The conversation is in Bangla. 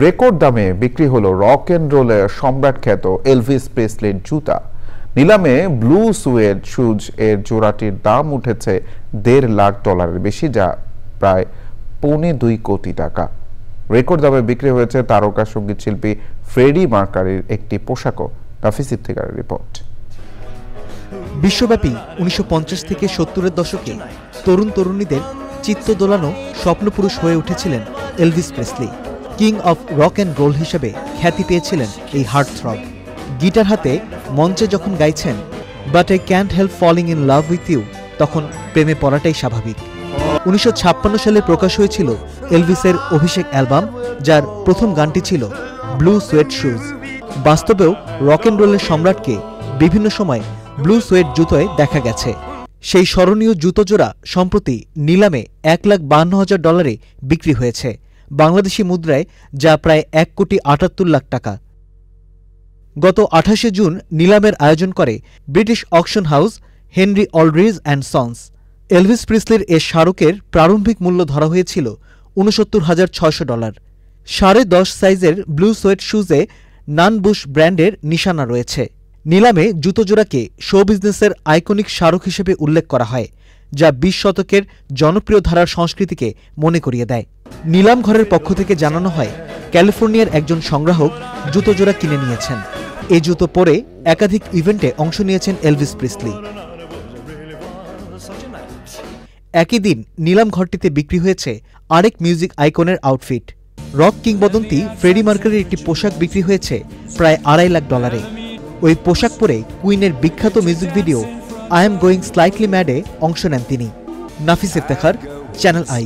রেকর্ড দামে বিক্রি হলো রক অ্যান্ড রোলের সম্রাট খ্যাত এলভিস প্রেসলির জুতা। নিলামে ব্লু সুয়েড শুজ এর জোড়াটির দাম উঠেছে $1.5 বেশি, যা প্রায় 2.25 কোটি টাকা। রেকর্ড দামে বিক্রি হয়েছে তারকা সঙ্গীত শিল্পী ফ্রেডি মার্কারির একটি পোশাকও। নাফিস ইফতেখারের রিপোর্ট। বিশ্বব্যাপী 1950 থেকে 70-এর দশকে তরুণ তরুণীদের চিত্ত দোলানো স্বপ্নপুরুষ হয়ে উঠেছিলেন Elvis Presley. King of rock and roll হিসেবে খ্যাতি পেয়েছিলেন এই হার্টথ্রব। গিটার হাতে মঞ্চে যখন গাইছেন but I can't help falling in love with you, তখন প্রেমে পড়াটাই স্বাভাবিক। 1956 সালে প্রকাশ হয়েছিল এলভিসের অভিষেক অ্যালবাম, যার প্রথম গানটি ছিল blue suede shoes. বাস্তবেও rock and রোলের সম্রাটকে বিভিন্ন সময় ব্লু সুয়েড জুতোয় দেখা গেছে। সেই স্মরণীয় জুতো জোড়া সম্প্রতি নিলামে $1,52,000 বিক্রি হয়েছে, বাংলাদেশি মুদ্রায় যা প্রায় 1,78,00,000 টাকা। গত 28শে জুন নিলামের আয়োজন করে British auction house Henry Aldridge and sons. Elvis প্রিসলির এ স্মারকের প্রারম্ভিক মূল্য ধরা হয়েছিল $69,600। 10.5 সাইজের ব্লু সুয়েড শুজে নান বুশ ব্র্যান্ডের নিশানা রয়েছে। নিলামে জুতো জোড়াকে শো বিজনেসের আইকনিক স্মারক হিসেবে উল্লেখ করা হয়, যা 20 শতকের জনপ্রিয় ধারার সংস্কৃতিকে মনে করিয়ে দেয়। নিলাম ঘরের পক্ষ থেকে জানানো হয়, ক্যালিফোর্নিয়ার একজন সংগ্রাহক জুতো জোড়া কিনে নিয়েছেন। এই জুতো পরে একাধিক ইভেন্টে অংশ নিয়েছেন এলভিস প্রিসলি। একই দিন নিলাম ঘরটিতে বিক্রি হয়েছে আরেক মিউজিক আইকনের আউটফিট। রক কিংবদন্তি ফ্রেডি মার্কারির একটি পোশাক বিক্রি হয়েছে প্রায় $2.5 লাখ। ওই পোশাক পরে কুইনের বিখ্যাত music video I'm going slightly ম্যাডে অংশ নেন তিনি। Nafis Iftekhar, channel I.